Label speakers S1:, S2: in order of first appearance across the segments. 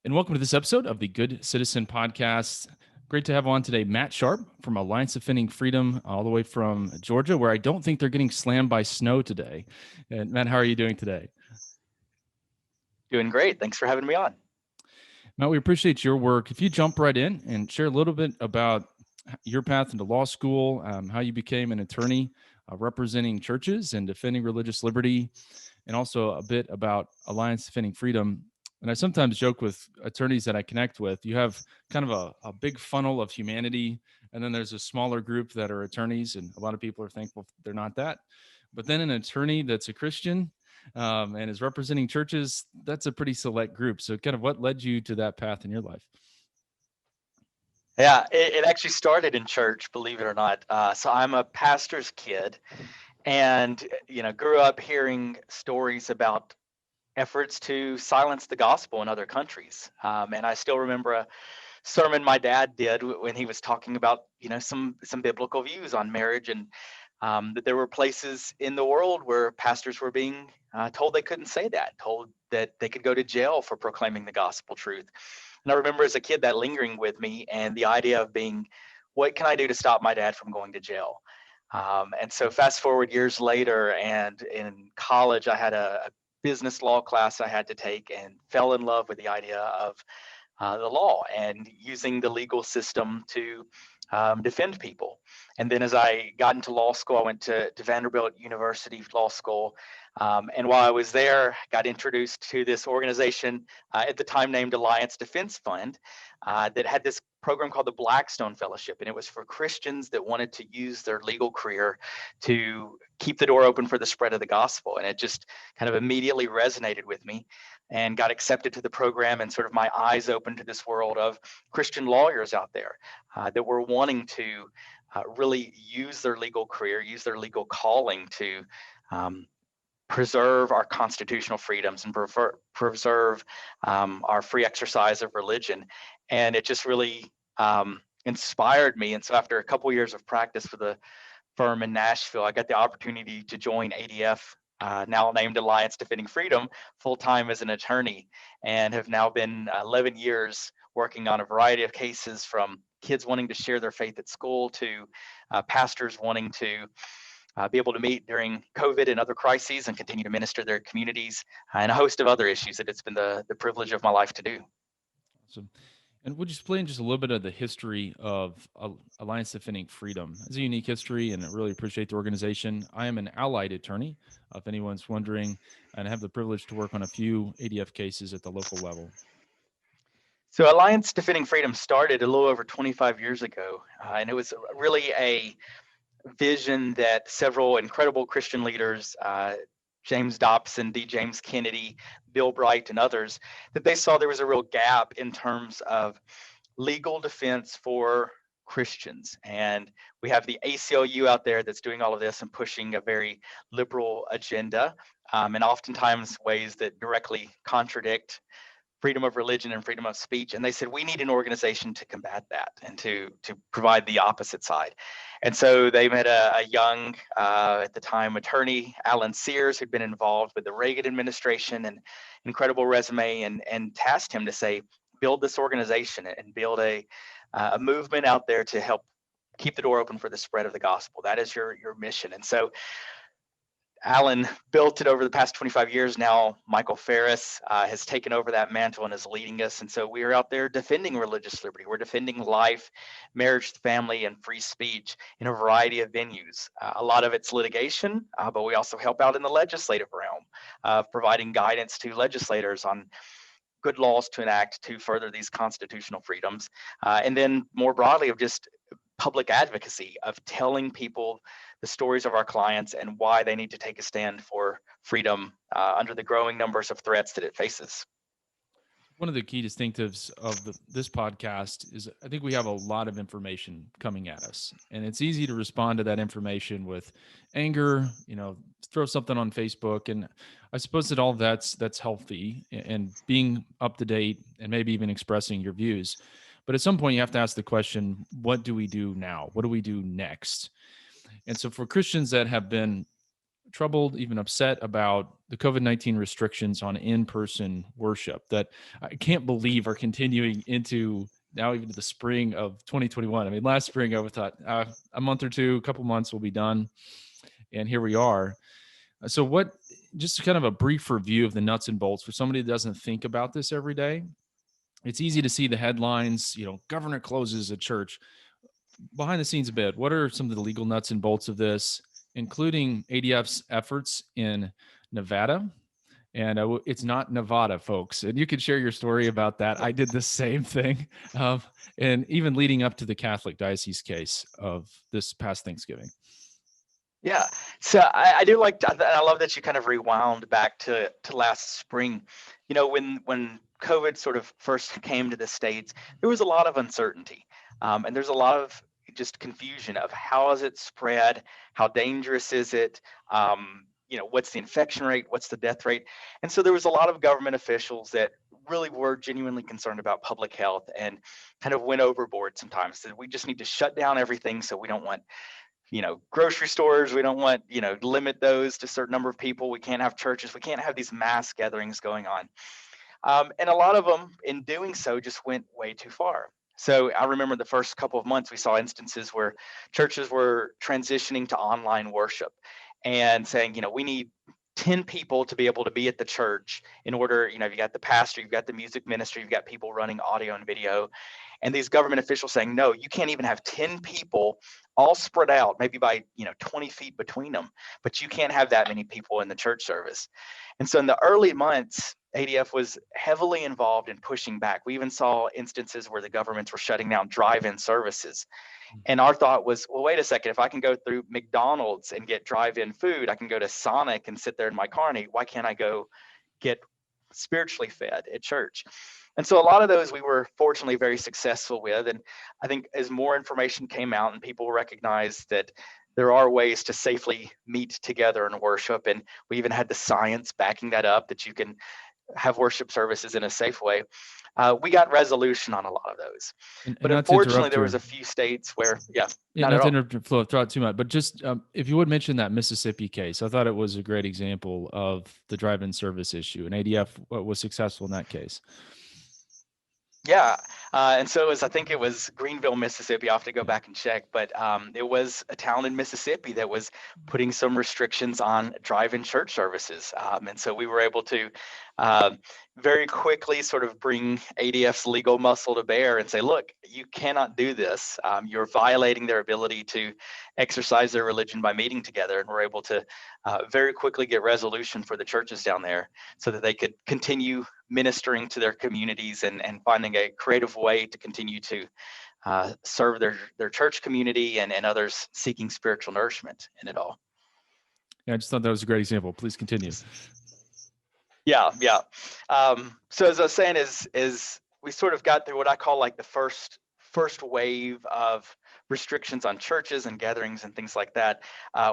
S1: And welcome to this episode of the Good Citizen Podcast. Great to have on today Matt Sharp from Alliance Defending Freedom, all the way from Georgia, where I don't think they're getting slammed by snow today. And Matt, how are you doing today?
S2: Doing great. Thanks for having me on.
S1: Matt, we appreciate your work. If you jump right in and share a little bit about your path into law school, how you became an attorney representing churches and defending religious liberty, and also a bit about Alliance Defending Freedom. And I sometimes joke with attorneys that I connect with, you have kind of a big funnel of humanity, and then there's a smaller group that are attorneys, and a lot of people are thankful they're not that. But then an attorney that's a Christian and is representing churches, that's a pretty select group. So kind of what led you to that path in your life?
S2: Yeah, it actually started in church, believe it or not. So I'm a pastor's kid and, grew up hearing stories about efforts to silence the gospel in other countries. And I still remember a sermon my dad did when he was talking about, some biblical views on marriage, and that there were places in the world where pastors were being told they couldn't say that, told that they could go to jail for proclaiming the gospel truth. And I remember as a kid that lingering with me, and the idea of being, what can I do to stop my dad from going to jail? And so fast forward years later, and in college, I had a business law class I had to take and fell in love with the idea of the law and using the legal system to defend people. And then as I got into law school, I went to Vanderbilt University Law School. And while I was there, got introduced to this organization at the time named Alliance Defense Fund that had this program called the Blackstone Fellowship. And it was for Christians that wanted to use their legal career to keep the door open for the spread of the gospel. And it just kind of immediately resonated with me, and got accepted to the program, and sort of my eyes opened to this world of Christian lawyers out there that were wanting to really use their legal career, use their legal calling to preserve our constitutional freedoms and preserve our free exercise of religion. And it just really inspired me. And so after a couple of years of practice with a firm in Nashville, I got the opportunity to join ADF, now named Alliance Defending Freedom, full-time as an attorney, and have now been 11 years working on a variety of cases, from kids wanting to share their faith at school to pastors wanting to be able to meet during COVID and other crises and continue to minister their communities, and a host of other issues that it's been the privilege of my life to do.
S1: Awesome. And would you explain just a little bit of the history of Alliance Defending Freedom? It's a unique history, and I really appreciate the organization. I am an allied attorney, if anyone's wondering, and I have the privilege to work on a few ADF cases at the local level.
S2: So Alliance Defending Freedom started a little over 25 years ago, and it was really a vision that several incredible Christian leaders, James Dobson, D. James Kennedy, Bill Bright, and others, that they saw there was a real gap in terms of legal defense for Christians. And we have the ACLU out there that's doing all of this and pushing a very liberal agenda, and oftentimes ways that directly contradict freedom of religion and freedom of speech. And they said, we need an organization to combat that and to provide the opposite side. And so they met a young, at the time, attorney, Alan Sears, who'd been involved with the Reagan administration and incredible resume, and tasked him to say, build this organization and build a movement out there to help keep the door open for the spread of the gospel. That is your mission. And so Alan built it over the past 25 years. Now Michael Ferris has taken over that mantle and is leading us. And so we are out there defending religious liberty. We're defending life, marriage, family, and free speech in a variety of venues. A lot of it's litigation, but we also help out in the legislative realm, providing guidance to legislators on good laws to enact to further these constitutional freedoms. And then more broadly, of just public advocacy, of telling people the stories of our clients and why they need to take a stand for freedom under the growing numbers of threats that it faces.
S1: One of the key distinctives of this podcast is I think we have a lot of information coming at us, and it's easy to respond to that information with anger, throw something on Facebook. And I suppose that all that's healthy and being up to date and maybe even expressing your views. But at some point you have to ask the question, what do we do now? What do we do next? And so for Christians that have been troubled, even upset about the COVID-19 restrictions on in-person worship that I can't believe are continuing into now even to the spring of 2021. I mean, last spring I thought a month or two, a couple months will be done, and here we are. So what, just kind of a brief review of the nuts and bolts for somebody that doesn't think about this every day. It's easy to see the headlines, governor closes a church. Behind the scenes a bit, what are some of the legal nuts and bolts of this, including ADF's efforts in Nevada? And it's not Nevada, folks. And you can share your story about that. I did the same thing. And even leading up to the Catholic Diocese case of this past Thanksgiving.
S2: Yeah, so I do like I love that you kind of rewound back to last spring. When COVID sort of first came to the States, there was a lot of uncertainty, and there's a lot of just confusion of how is it spread, how dangerous is it, what's the infection rate, what's the death rate, and so there was a lot of government officials that really were genuinely concerned about public health and kind of went overboard sometimes. That we just need to shut down everything, so we don't want grocery stores, we don't want limit those to a certain number of people, we can't have churches, we can't have these mass gatherings going on, and a lot of them in doing so just went way too far. So I remember the first couple of months we saw instances where churches were transitioning to online worship and saying, we need 10 people to be able to be at the church in order, you've got the pastor, you've got the music ministry, you've got people running audio and video, and these government officials saying, no, you can't even have 10 people all spread out, maybe by 20 feet between them, but you can't have that many people in the church service. And so in the early months, ADF was heavily involved in pushing back. We even saw instances where the governments were shutting down drive-in services. And our thought was, well, wait a second, if I can go through McDonald's and get drive-in food, I can go to Sonic and sit there in my car, and why can't I go get spiritually fed at church? And so a lot of those we were fortunately very successful with. And I think as more information came out and people recognized that there are ways to safely meet together and worship, and we even had the science backing that up, that you can have worship services in a safe way, we got resolution on a lot of those. But unfortunately, there was a few states where,
S1: not to interrupt flow of thought too much, but just if you would mention that Mississippi case, I thought it was a great example of the drive-in service issue, and ADF was successful in that case.
S2: Yeah, and so I think it was Greenville, Mississippi. I'll have to go back and check, but it was a town in Mississippi that was putting some restrictions on drive-in church services. And so we were able to very quickly sort of bring ADF's legal muscle to bear and say, look, you cannot do this. You're violating their ability to exercise their religion by meeting together. And we're able to very quickly get resolution for the churches down there so that they could continue ministering to their communities and finding a creative way to continue to serve their church community and others seeking spiritual nourishment in it all.
S1: Yeah, I just thought that was a great example. Please continue.
S2: Yeah. So as I was saying, is we sort of got through what I call like the first wave of restrictions on churches and gatherings and things like that.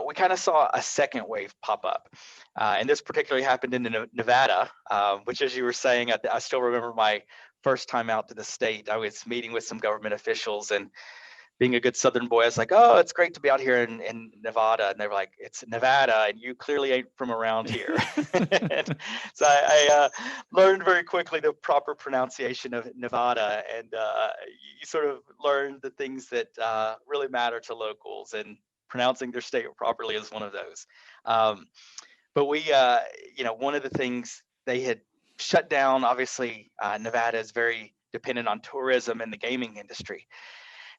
S2: We kind of saw a second wave pop up. And this particularly happened in Nevada, which, as you were saying, I still remember my first time out to the state. I was meeting with some government officials, and being a good Southern boy, I was like, oh, it's great to be out here in Nevada. And they were like, it's Nevada, and you clearly ain't from around here. So I learned very quickly the proper pronunciation of Nevada. And you sort of learn the things that really matter to locals, and pronouncing their state properly is one of those. But we, one of the things they had shut down, obviously, Nevada is very dependent on tourism and the gaming industry.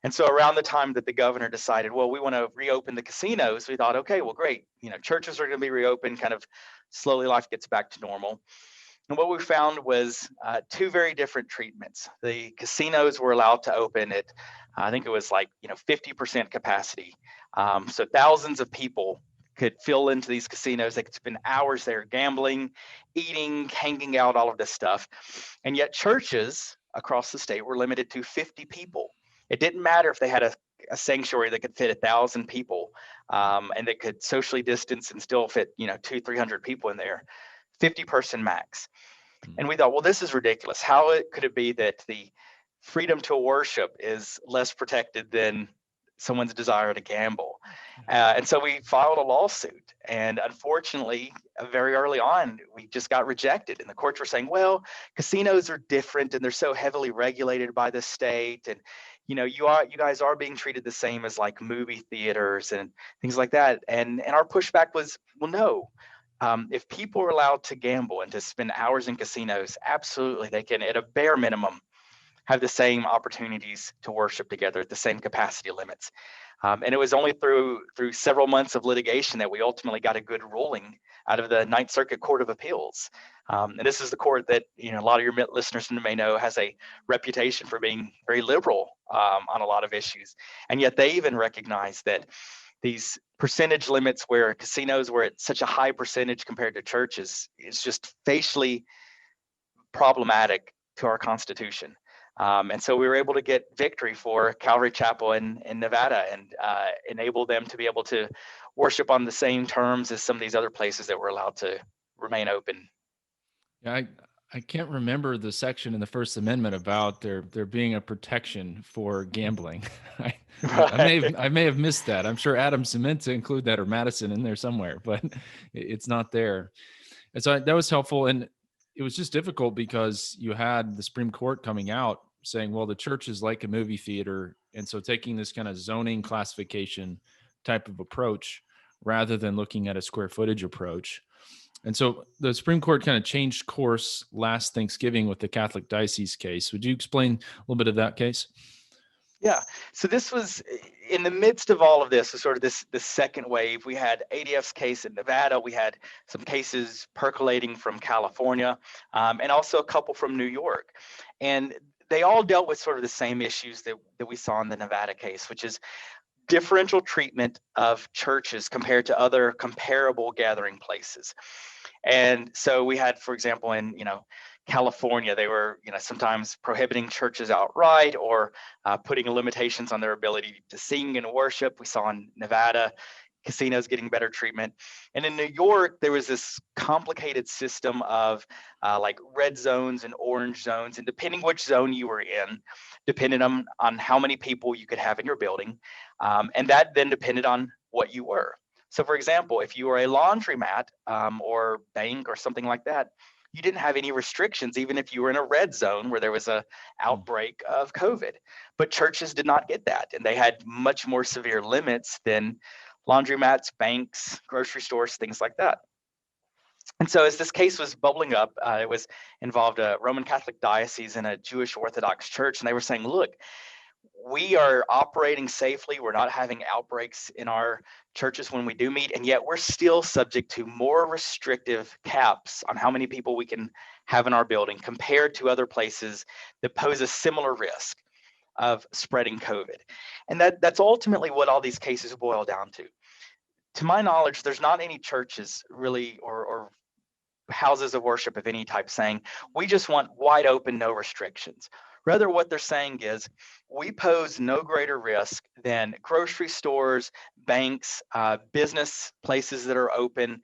S2: And so around the time that the governor decided, well, we want to reopen the casinos, we thought, okay, well, great. Churches are going to be reopened, kind of slowly life gets back to normal. And what we found was two very different treatments. The casinos were allowed to open at, I think it was like, 50% capacity. So thousands of people could fill into these casinos. They could spend hours there gambling, eating, hanging out, all of this stuff. And yet churches across the state were limited to 50 people. It didn't matter if they had a sanctuary that could fit 1,000 people and that could socially distance and still fit, 200-300 people in there, 50-person max. And we thought, well, this is ridiculous. How could it be that the freedom to worship is less protected than someone's desire to gamble. And so we filed a lawsuit. And unfortunately, very early on, we just got rejected. And the courts were saying, well, casinos are different and they're so heavily regulated by the state. And, you guys are being treated the same as like movie theaters and things like that. And our pushback was, well, no. If people are allowed to gamble and to spend hours in casinos, absolutely, they can, at a bare minimum, have the same opportunities to worship together at the same capacity limits. And it was only through several months of litigation that we ultimately got a good ruling out of the Ninth Circuit Court of Appeals. And this is the court that a lot of your listeners may know has a reputation for being very liberal on a lot of issues. And yet they even recognize that these percentage limits where casinos were at such a high percentage compared to churches is just facially problematic to our Constitution. And so we were able to get victory for Calvary Chapel in Nevada and enable them to be able to worship on the same terms as some of these other places that were allowed to remain open.
S1: Yeah, I can't remember the section in the First Amendment about there being a protection for gambling. I may have missed that. I'm sure Adams meant to include that, or Madison, in there somewhere, but it's not there. And so that was helpful. And it was just difficult because you had the Supreme Court coming out saying, well, the church is like a movie theater. And so taking this kind of zoning classification type of approach rather than looking at a square footage approach. And so the Supreme Court kind of changed course last Thanksgiving with the Catholic Diocese case. Would you explain a little bit of that case?
S2: Yeah. So this was in the midst of all of this, was sort of this second wave. We had ADF's case in Nevada. We had some cases percolating from California, and also a couple from New York. And they all dealt with sort of the same issues that we saw in the Nevada case, which is differential treatment of churches compared to other comparable gathering places. And so we had, for example, in California, they were sometimes prohibiting churches outright or putting limitations on their ability to sing and worship. We saw in Nevada casinos getting better treatment. And in New York, there was this complicated system of like red zones and orange zones. And depending which zone you were in, depended on how many people you could have in your building. And that then depended on what you were. So for example, if you were a laundromat or bank or something like that, you didn't have any restrictions, even if you were in a red zone where there was an outbreak of COVID. But churches did not get that. And they had much more severe limits than laundromats, banks, grocery stores, things like that. And so as this case was bubbling up, it was involved a Roman Catholic Diocese and a Jewish Orthodox church. And they were saying, look, we are operating safely. We're not having outbreaks in our churches when we do meet, and yet we're still subject to more restrictive caps on how many people we can have in our building compared to other places that pose a similar risk of spreading COVID. And that's ultimately what all these cases boil down to. To my knowledge, there's not any churches really or houses of worship of any type saying, we just want wide open, no restrictions. Rather, what they're saying is, we pose no greater risk than grocery stores, banks, business places that are open,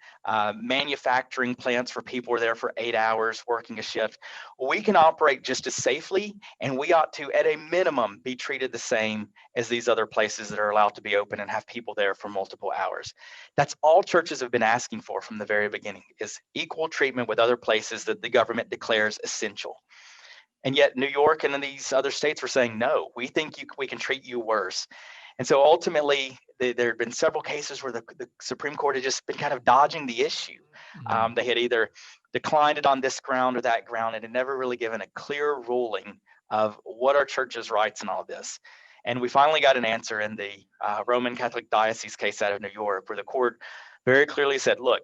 S2: manufacturing plants where people are there for 8 hours working a shift. We can operate just as safely, and we ought to, at a minimum, be treated the same as these other places that are allowed to be open and have people there for multiple hours. That's all churches have been asking for from the very beginning, is equal treatment with other places that the government declares essential. And yet New York and then these other states were saying, no, we think we can treat you worse. And so ultimately, there had been several cases where the Supreme Court had just been kind of dodging the issue. They had either declined it on this ground or that ground, and had never really given a clear ruling of what are churches' rights and all this. And we finally got an answer in the Roman Catholic Diocese case out of New York, where the court very clearly said, look,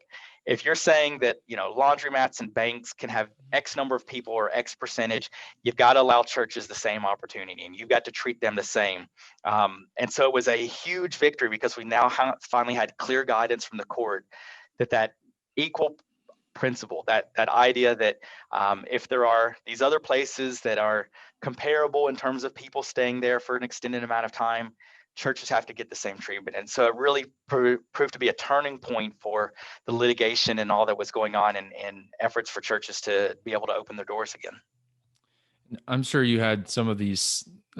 S2: if you're saying that laundromats and banks can have X number of people or X percentage, you've got to allow churches the same opportunity, and you've got to treat them the same. And so it was a huge victory because we now finally had clear guidance from the court that equal principle, that idea that if there are these other places that are comparable in terms of people staying there for an extended amount of time, churches have to get the same treatment. And so it really proved to be a turning point for the litigation and all that was going on, and efforts for churches to be able to open their doors again.
S1: I'm sure you had some of the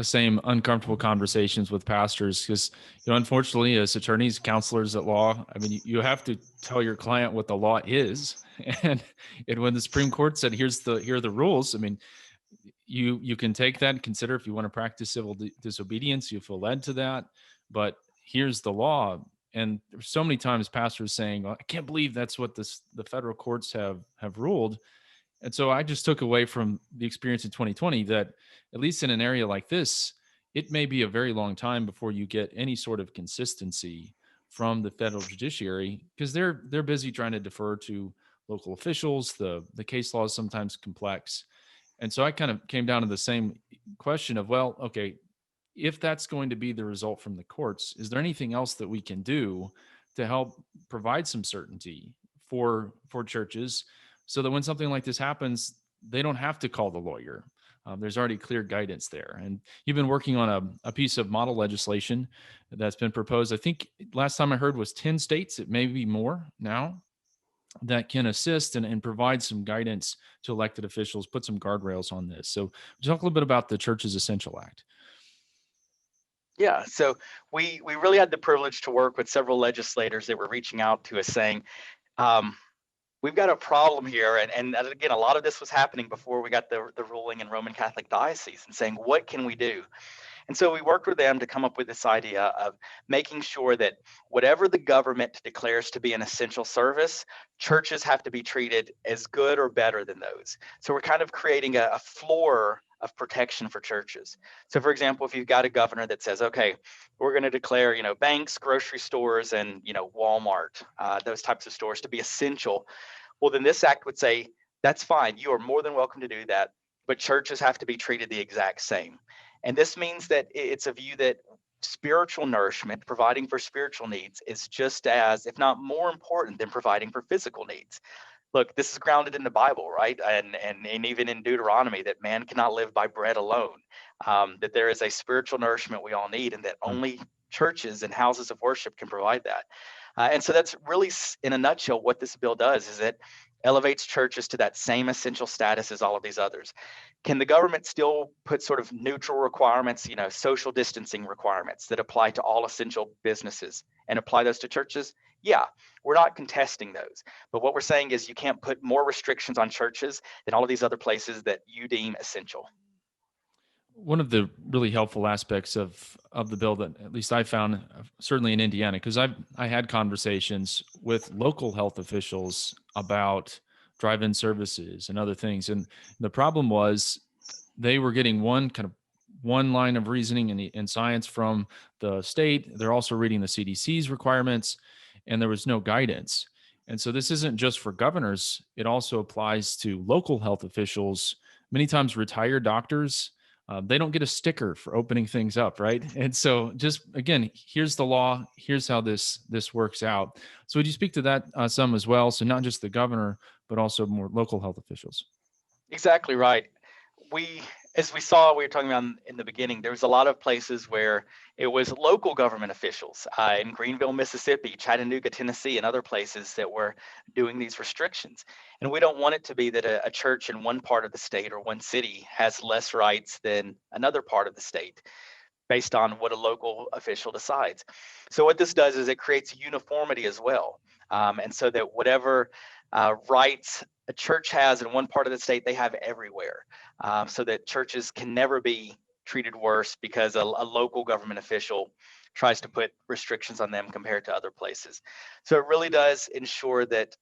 S1: same uncomfortable conversations with pastors because, unfortunately, as attorneys, counselors at law, I mean, you have to tell your client what the law is. And, and when the Supreme Court said, here are the rules, I mean, you can take that and consider if you want to practice civil disobedience, you feel led to that. But here's the law. And there's so many times pastors saying, "Well, I can't believe that's what the federal courts have ruled." And so I just took away from the experience in 2020 that at least in an area like this, it may be a very long time before you get any sort of consistency from the federal judiciary because they're busy trying to defer to local officials. The case law is sometimes complex. And so I kind of came down to the same question of, well, okay, if that's going to be the result from the courts, is there anything else that we can do to help provide some certainty for churches so that when something like this happens, they don't have to call the lawyer? There's already clear guidance there. And you've been working on a piece of model legislation that's been proposed. I think last time I heard was 10 states. It may be more now that can assist and provide some guidance to elected officials, put some guardrails on this. So talk a little bit about the Church's Essential Act.
S2: Yeah, so we really had the privilege to work with several legislators that were reaching out to us saying, um, we've got a problem here. And again, a lot of this was happening before we got the ruling in Roman Catholic Diocese and saying, what can we do? And so we worked with them to come up with this idea of making sure that whatever the government declares to be an essential service, churches have to be treated as good or better than those. So we're kind of creating a floor of protection for churches. So for example, if you've got a governor that says, okay, we're going to declare, banks, grocery stores, and, Walmart, those types of stores to be essential, well, then this act would say, that's fine. You are more than welcome to do that, but churches have to be treated the exact same. And this means that it's a view that spiritual nourishment, providing for spiritual needs, is just as, if not more important than providing for physical needs. Look, this is grounded in the Bible, right? And even in Deuteronomy, that man cannot live by bread alone, that there is a spiritual nourishment we all need, and that only churches and houses of worship can provide that. And so that's really, in a nutshell, what this bill does is it elevates churches to that same essential status as all of these others. Can the government still put sort of neutral requirements, social distancing requirements that apply to all essential businesses and apply those to churches? Yeah, we're not contesting those. But what we're saying is you can't put more restrictions on churches than all of these other places that you deem essential.
S1: One of the really helpful aspects of the bill that at least I found, certainly in Indiana, because I had conversations with local health officials about drive-in services and other things, and the problem was they were getting one line of reasoning in science from the state. They're also reading the CDC's requirements, and there was no guidance. And so this isn't just for governors; it also applies to local health officials. Many times, retired doctors, they don't get a sticker for opening things up, right? And so, just again, here's the law. Here's how this works out. So, would you speak to that some as well? So, not just the governor, but also more local health officials.
S2: Exactly right. We, as we were talking about in the beginning, there was a lot of places where it was local government officials in Greenville, Mississippi, Chattanooga, Tennessee, and other places that were doing these restrictions. And we don't want it to be that a church in one part of the state or one city has less rights than another part of the state based on what a local official decides. So what this does is it creates uniformity as well. And so that whatever rights a church has in one part of the state, they have everywhere, so that churches can never be treated worse because a local government official tries to put restrictions on them compared to other places. So it really does ensure that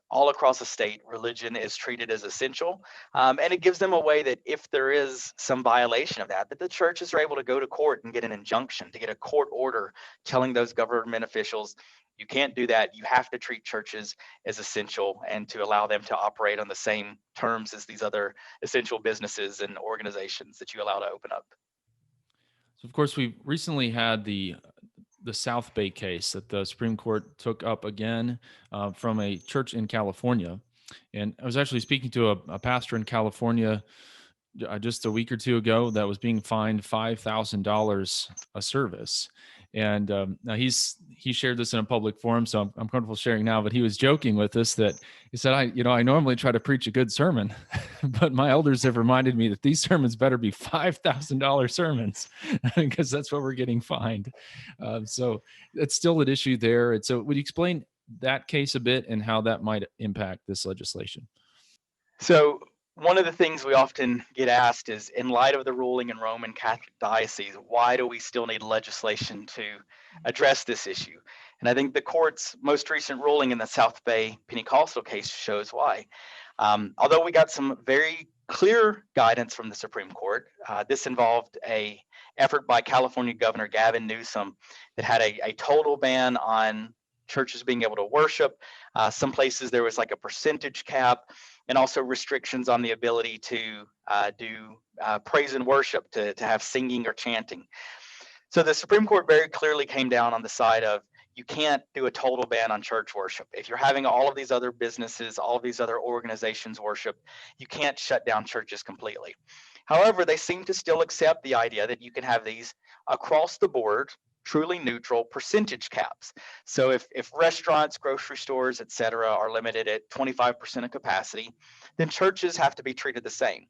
S2: all across the state, religion is treated as essential. And it gives them a way that if there is some violation of that the churches are able to go to court and get an injunction, to get a court order telling those government officials, you can't do that. You have to treat churches as essential and to allow them to operate on the same terms as these other essential businesses and organizations that you allow to open up.
S1: So, of course, we recently had the South Bay case that the Supreme Court took up again from a church in California. And I was actually speaking to a pastor in California just a week or two ago that was being fined $5,000 a service. And now he shared this in a public forum, so I'm comfortable sharing now. But he was joking with us that he said, I normally try to preach a good sermon, but my elders have reminded me that these sermons better be $5,000 sermons because that's what we're getting fined. So it's still an issue there. And so would you explain that case a bit and how that might impact this legislation?
S2: So one of the things we often get asked is, in light of the ruling in Roman Catholic Diocese, why do we still need legislation to address this issue? And I think the court's most recent ruling in the South Bay Pentecostal case shows why. Although we got some very clear guidance from the Supreme Court, this involved a effort by California Governor Gavin Newsom that had a total ban on churches being able to worship. Some places there was like a percentage cap, and also restrictions on the ability to do praise and worship, to have singing or chanting. So the Supreme Court very clearly came down on the side of, you can't do a total ban on church worship. If you're having all of these other businesses, all of these other organizations worship, you can't shut down churches completely. However, they seem to still accept the idea that you can have these across the board, truly neutral percentage caps. So if restaurants, grocery stores, et cetera, are limited at 25% of capacity, then churches have to be treated the same.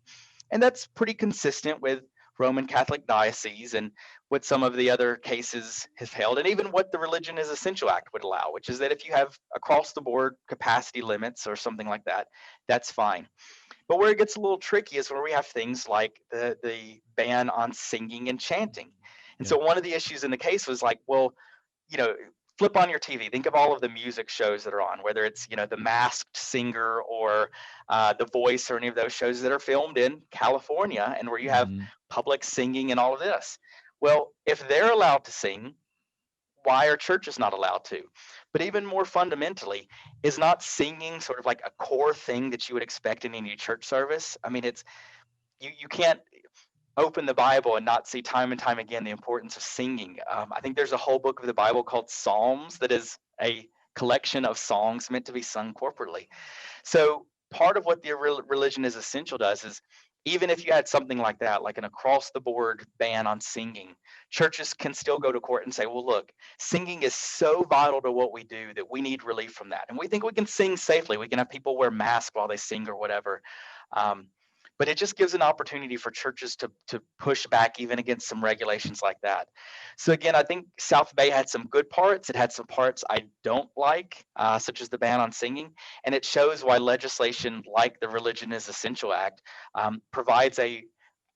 S2: And that's pretty consistent with Roman Catholic Diocese and what some of the other cases have held, and even what the Religion is Essential Act would allow, which is that if you have across the board capacity limits or something like that, that's fine. But where it gets a little tricky is where we have things like the ban on singing and chanting. And so one of the issues in the case was like, well, flip on your TV, think of all of the music shows that are on, whether it's, The Masked Singer or The Voice or any of those shows that are filmed in California and where you have public singing and all of this. Well, if they're allowed to sing, why are churches not allowed to? But even more fundamentally, is not singing sort of like a core thing that you would expect in any church service? I mean, it's you can't open the Bible and not see time and time again the importance of singing. I think there's a whole book of the Bible called Psalms that is a collection of songs meant to be sung corporately. So part of what the Religion is Essential does is, even if you had something like that, like an across the board ban on singing, churches can still go to court and say, well, look, singing is so vital to what we do that we need relief from that. And we think we can sing safely. We can have people wear masks while they sing or whatever. But it just gives an opportunity for churches to push back even against some regulations like that. So again, I think South Bay had some good parts. It had some parts I don't like, such as the ban on singing. And it shows why legislation like the Religion is Essential Act provides a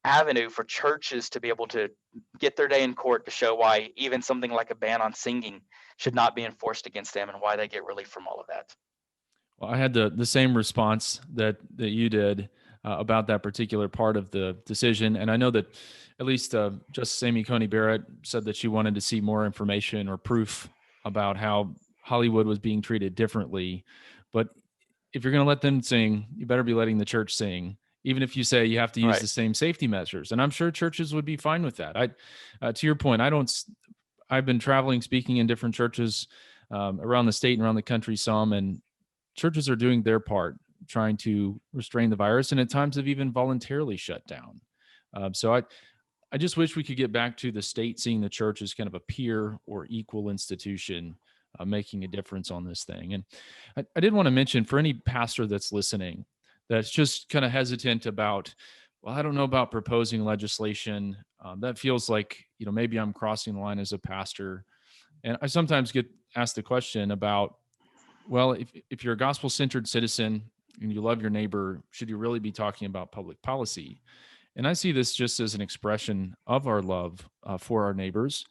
S2: avenue for churches to be able to get their day in court to show why even something like a ban on singing should not be enforced against them and why they get relief from all of that.
S1: Well, I had the same response that you did about that particular part of the decision, and I know that at least Justice Amy Coney Barrett said that she wanted to see more information or proof about how Hollywood was being treated differently. But if you're going to let them sing, you better be letting the church sing, even if you say you have to use the same safety measures. And I'm sure churches would be fine with that. To your point, I've been traveling, speaking in different churches around the state and around the country some, and churches are doing their part, trying to restrain the virus, and at times have even voluntarily shut down. So I just wish we could get back to the state seeing the church as kind of a peer or equal institution making a difference on this thing. And I did want to mention, for any pastor that's listening that's just kind of hesitant about, well, I don't know about proposing legislation. That feels like, maybe I'm crossing the line as a pastor. And I sometimes get asked the question about, well, if you're a gospel-centered citizen and you love your neighbor, should you really be talking about public policy? And I see this just as an expression of our love for our neighbors.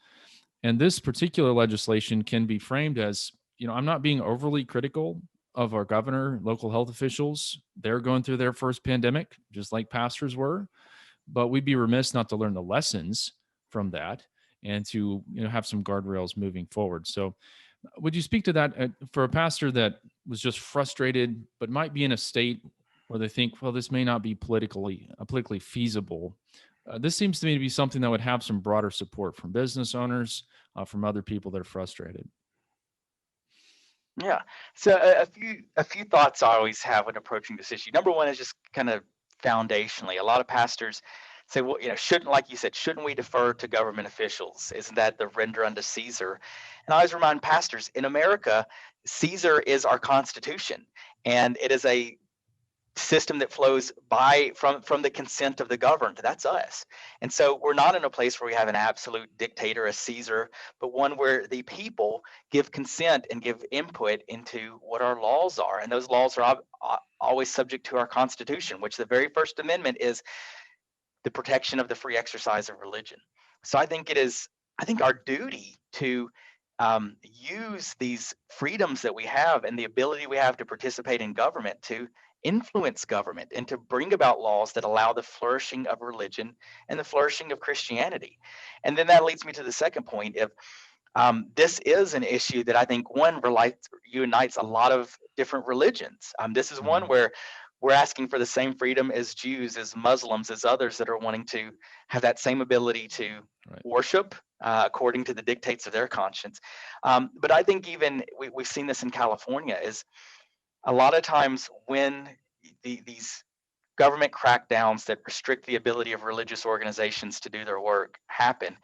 S1: And this particular legislation can be framed as, I'm not being overly critical of our governor, local health officials. They're going through their first pandemic, just like pastors were. But we'd be remiss not to learn the lessons from that and to, have some guardrails moving forward. So would you speak to that for a pastor that was just frustrated, but might be in a state where they think, well, this may not be politically feasible? This seems to me to be something that would have some broader support from business owners, from other people that are frustrated.
S2: Yeah. So a few thoughts I always have when approaching this issue. Number one is just kind of foundationally, a lot of pastors say, well, shouldn't, like you said, shouldn't we defer to government officials? Isn't that the render unto Caesar? And I always remind pastors, in America, Caesar is our Constitution, and it is a system that flows from the consent of the governed. That's us. And so we're not in a place where we have an absolute dictator, a Caesar, but one where the people give consent and give input into what our laws are. And those laws are always subject to our Constitution, which the very First Amendment is the protection of the free exercise of religion. So I think our duty to use these freedoms that we have and the ability we have to participate in government to influence government and to bring about laws that allow the flourishing of religion and the flourishing of Christianity. And then that leads me to the second point of this is an issue that I think unites a lot of different religions. This is one where we're asking for the same freedom as Jews, as Muslims, as others that are wanting to have that same ability to worship according to the dictates of their conscience. But I think even we've seen this in California is a lot of times when these government crackdowns that restrict the ability of religious organizations to do their work happen.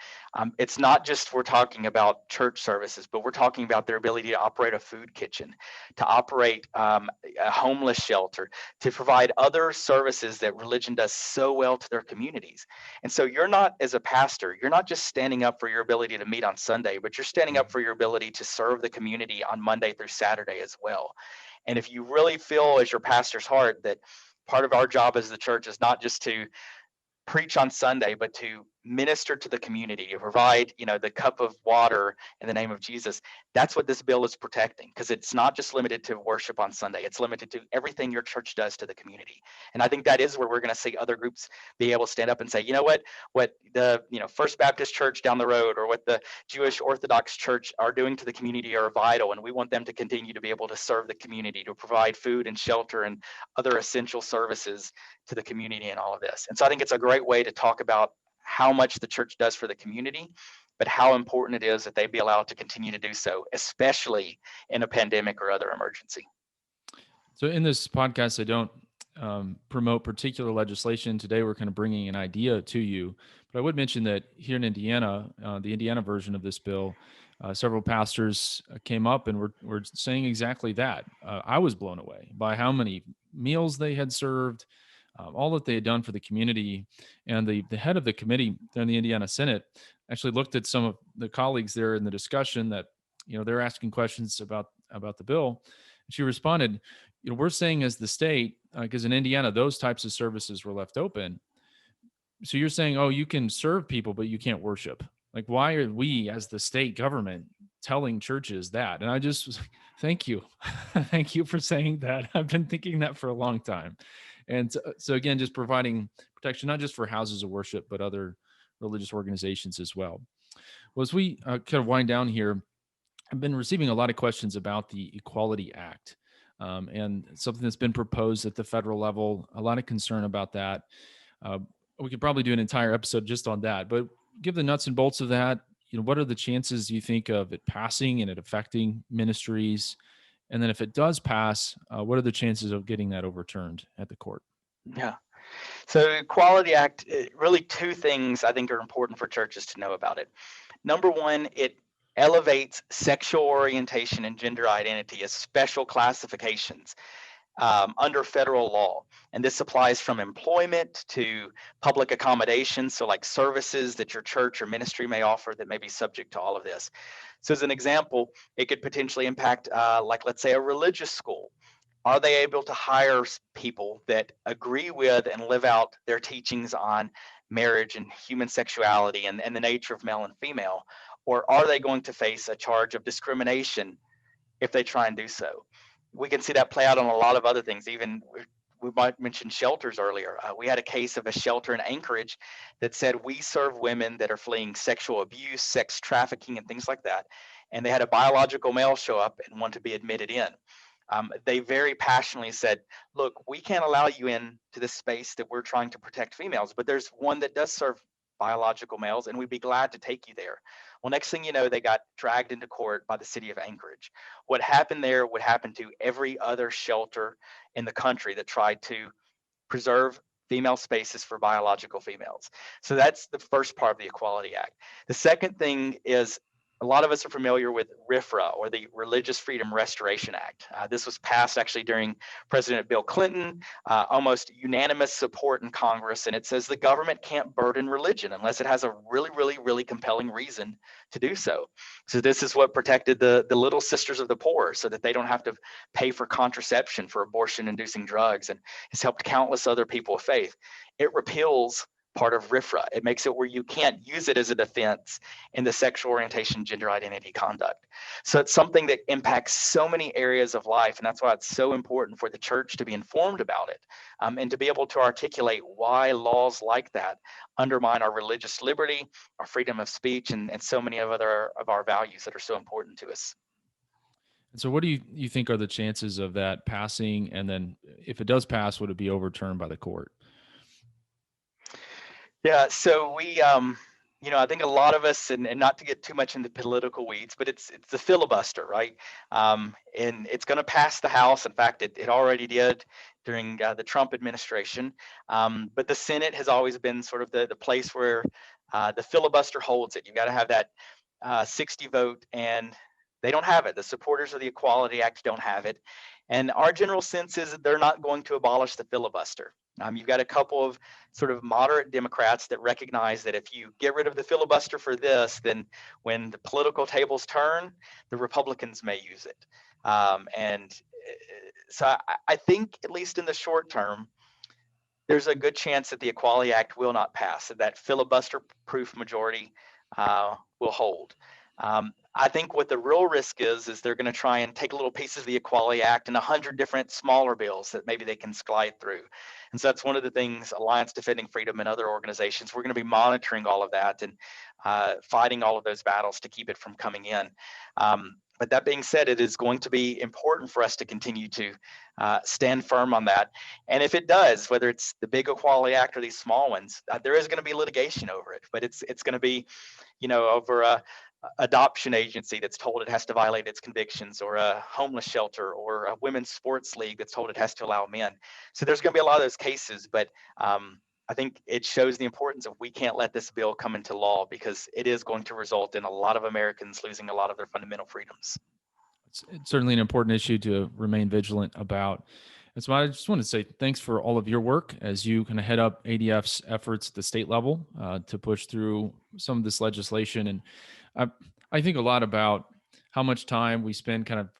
S2: It's not just we're talking about church services, but we're talking about their ability to operate a food kitchen, to operate a homeless shelter, to provide other services that religion does so well to their communities. And so you're not, as a pastor, you're not just standing up for your ability to meet on Sunday, but you're standing up for your ability to serve the community on Monday through Saturday as well. And if you really feel as your pastor's heart that part of our job as the church is not just to preach on Sunday, but to minister to the community, to provide, the cup of water in the name of Jesus. That's what this bill is protecting, because it's not just limited to worship on Sunday. It's limited to everything your church does to the community. And I think that is where we're going to see other groups be able to stand up and say, what the, First Baptist Church down the road or what the Jewish Orthodox Church are doing to the community are vital. And we want them to continue to be able to serve the community, to provide food and shelter and other essential services to the community and all of this. And so I think it's a great way to talk about how much the church does for the community, but how important it is that they be allowed to continue to do so, especially in a pandemic or other emergency.
S1: So in this podcast, I don't promote particular legislation. Today, we're kind of bringing an idea to you. But I would mention that here in Indiana, the Indiana version of this bill, several pastors came up and were saying exactly that. I was blown away by how many meals they had served, all that they had done for the community. And the head of the committee there in the Indiana Senate actually looked at some of the colleagues there in the discussion that, they're asking questions about the bill. And she responded, we're saying as the state, because in Indiana, those types of services were left open. So you're saying, oh, you can serve people, but you can't worship. Like, why are we as the state government telling churches that? And I just was like, thank you. Thank you for saying that. I've been thinking that for a long time. And so again, just providing protection, not just for houses of worship, but other religious organizations as well. Well, as we kind of wind down here, I've been receiving a lot of questions about the Equality Act and something that's been proposed at the federal level. A lot of concern about that. We could probably do an entire episode just on that, but give the nuts and bolts of that. What are the chances you think of it passing and it affecting ministries? And then if it does pass, what are the chances of getting that overturned at the court?
S2: Yeah. So Equality Act, really two things I think are important for churches to know about it. Number one, it elevates sexual orientation and gender identity as special classifications under federal law. And this applies from employment to public accommodations, so like services that your church or ministry may offer that may be subject to all of this. So as an example, it could potentially impact, let's say, a religious school. Are they able to hire people that agree with and live out their teachings on marriage and human sexuality and the nature of male and female? Or are they going to face a charge of discrimination if they try and do so? We can see that play out on a lot of other things. Even we might mention shelters earlier. We had a case of a shelter in Anchorage that said we serve women that are fleeing sexual abuse, sex trafficking, and things like that. And they had a biological male show up and want to be admitted in. They very passionately said, look, we can't allow you into this space that we're trying to protect females, but there's one that does serve biological males, and we'd be glad to take you there. Well, next thing you know, they got dragged into court by the city of Anchorage. What happened there would happen to every other shelter in the country that tried to preserve female spaces for biological females. So that's the first part of the Equality Act. The second thing is, a lot of us are familiar with RFRA, or the Religious Freedom Restoration Act. This was passed actually during President Bill Clinton, almost unanimous support in Congress. And it says the government can't burden religion unless it has a really, really, really compelling reason to do so. So this is what protected the Little Sisters of the Poor, so that they don't have to pay for contraception, for abortion-inducing drugs, and has helped countless other people of faith. It repeals part of RFRA. It makes it where you can't use it as a defense in the sexual orientation, gender identity conduct. So it's something that impacts so many areas of life, and that's why it's so important for the church to be informed about it, and to be able to articulate why laws like that undermine our religious liberty, our freedom of speech, and so many of our values that are so important to us.
S1: And so what do you think are the chances of that passing? And then if it does pass, would it be overturned by the court?
S2: Yeah, so we, I think a lot of us, and not to get too much into political weeds, but it's the filibuster, right? And it's going to pass the House. In fact, it already did during the Trump administration. But the Senate has always been sort of the place where the filibuster holds it. You've got to have that 60 vote, and they don't have it. The supporters of the Equality Act don't have it. And our general sense is that they're not going to abolish the filibuster. You've got a couple of sort of moderate Democrats that recognize that if you get rid of the filibuster for this, then when the political tables turn, the Republicans may use it. So I think, at least in the short term, there's a good chance that the Equality Act will not pass, that filibuster-proof majority will hold. I think what the real risk is they're going to try and take little pieces of the Equality Act and 100 different smaller bills that maybe they can slide through. And so that's one of the things Alliance Defending Freedom and other organizations, we're going to be monitoring all of that and fighting all of those battles to keep it from coming in. But that being said, it is going to be important for us to continue to stand firm on that. And if it does, whether it's the big Equality Act or these small ones, there is going to be litigation over it. But it's going to be, over a adoption agency that's told it has to violate its convictions, or a homeless shelter, or a women's sports league that's told it has to allow men. So there's going to be a lot of those cases, but I think it shows the importance of, we can't let this bill come into law, because it is going to result in a lot of Americans losing a lot of their fundamental freedoms.
S1: It's certainly an important issue to remain vigilant about. And so I just want to say thanks for all of your work as you kind of head up ADF's efforts at the state level to push through some of this legislation. And I think a lot about how much time we spend kind of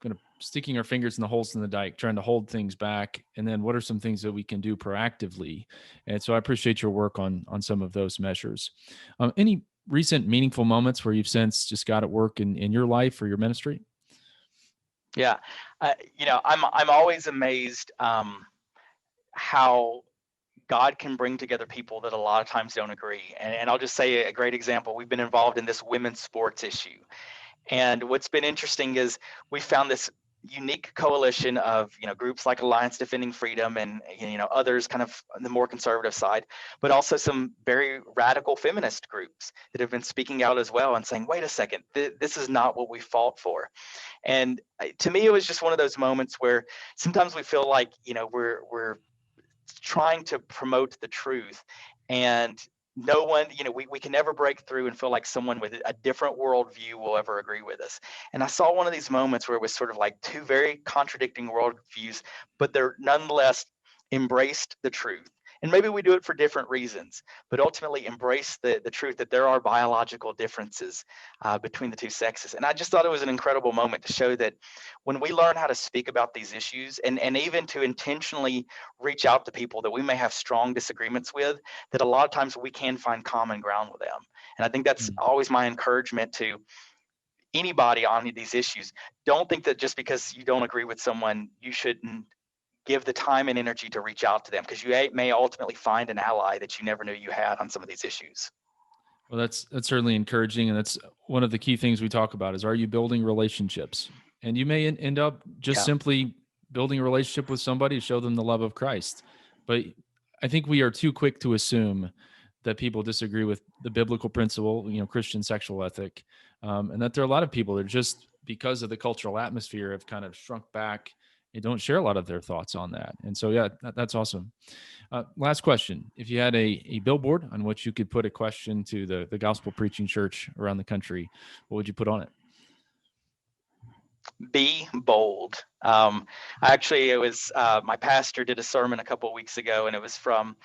S1: sticking our fingers in the holes in the dike, trying to hold things back, and then what are some things that we can do proactively. And so I appreciate your work on some of those measures. Any recent meaningful moments where you've since just got at work in your life or your ministry?
S2: Yeah, I'm always amazed how God can bring together people that a lot of times don't agree. And I'll just say a great example. We've been involved in this women's sports issue. And what's been interesting is we found this unique coalition of groups like Alliance Defending Freedom and others kind of on the more conservative side, but also some very radical feminist groups that have been speaking out as well and saying, wait a second, this is not what we fought for. And to me, it was just one of those moments where sometimes we feel like we're trying to promote the truth, and no one, we can never break through and feel like someone with a different worldview will ever agree with us. And I saw one of these moments where it was sort of like two very contradicting worldviews, but they're nonetheless embraced the truth. And maybe we do it for different reasons, but ultimately embrace the truth that there are biological differences between the two sexes. And I just thought it was an incredible moment to show that when we learn how to speak about these issues, and even to intentionally reach out to people that we may have strong disagreements with, that a lot of times we can find common ground with them. And I think that's always my encouragement to anybody on these issues. Don't think that just because you don't agree with someone, you shouldn't give the time and energy to reach out to them, because you may ultimately find an ally that you never knew you had on some of these issues.
S1: Well, that's certainly encouraging. And that's one of the key things we talk about is, are you building relationships? And you may end up just simply building a relationship with somebody to show them the love of Christ. But I think we are too quick to assume that people disagree with the biblical principle, Christian sexual ethic, and that there are a lot of people that just because of the cultural atmosphere have kind of shrunk back don't share a lot of their thoughts on that. And so, yeah, that's awesome. Last question. If you had a billboard on which you could put a question to the gospel preaching church around the country, what would you put on it?
S2: Be bold. It was my pastor did a sermon a couple of weeks ago, and it was from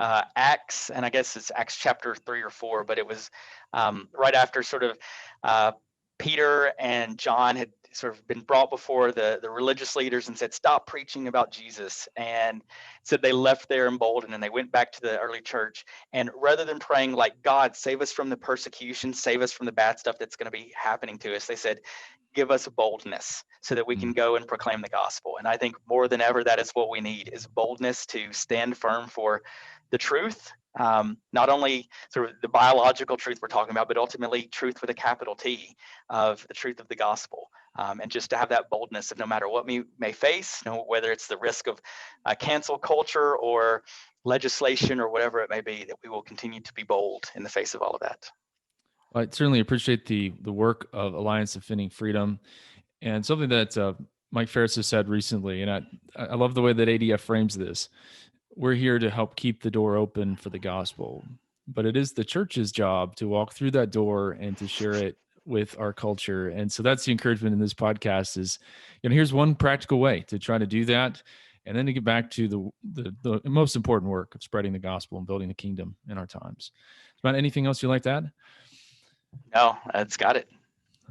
S2: Acts, and I guess it's Acts chapter 3 or 4, but it was right after sort of Peter and John had sort of been brought before the religious leaders and said, stop preaching about Jesus. And said they left there emboldened and they went back to the early church. And rather than praying like, God, save us from the persecution, save us from the bad stuff that's going to be happening to us, they said, give us boldness so that we can go and proclaim the gospel. And I think more than ever, that is what we need, is boldness to stand firm for the truth, not only sort of the biological truth we're talking about, but ultimately truth with a capital T, of the truth of the gospel. And just to have that boldness of no matter what we may face, whether it's the risk of cancel culture or legislation or whatever it may be, that we will continue to be bold in the face of all of that.
S1: I certainly appreciate the work of Alliance Defending Freedom, and something that Mike Ferris has said recently, and I love the way that ADF frames this. We're here to help keep the door open for the gospel, but it is the church's job to walk through that door and to share it with our culture. And so that's the encouragement in this podcast is, here's one practical way to try to do that. And then to get back to the most important work of spreading the gospel and building the kingdom in our times. About anything else you'd like to add?
S2: No, that's got it.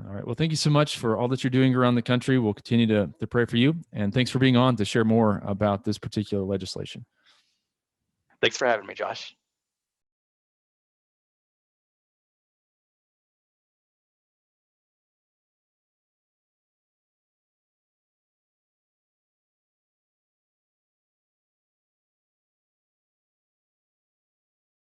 S1: All right. Well, thank you so much for all that you're doing around the country. We'll continue to pray for you. And thanks for being on to share more about this particular legislation.
S2: Thanks for having me, Josh.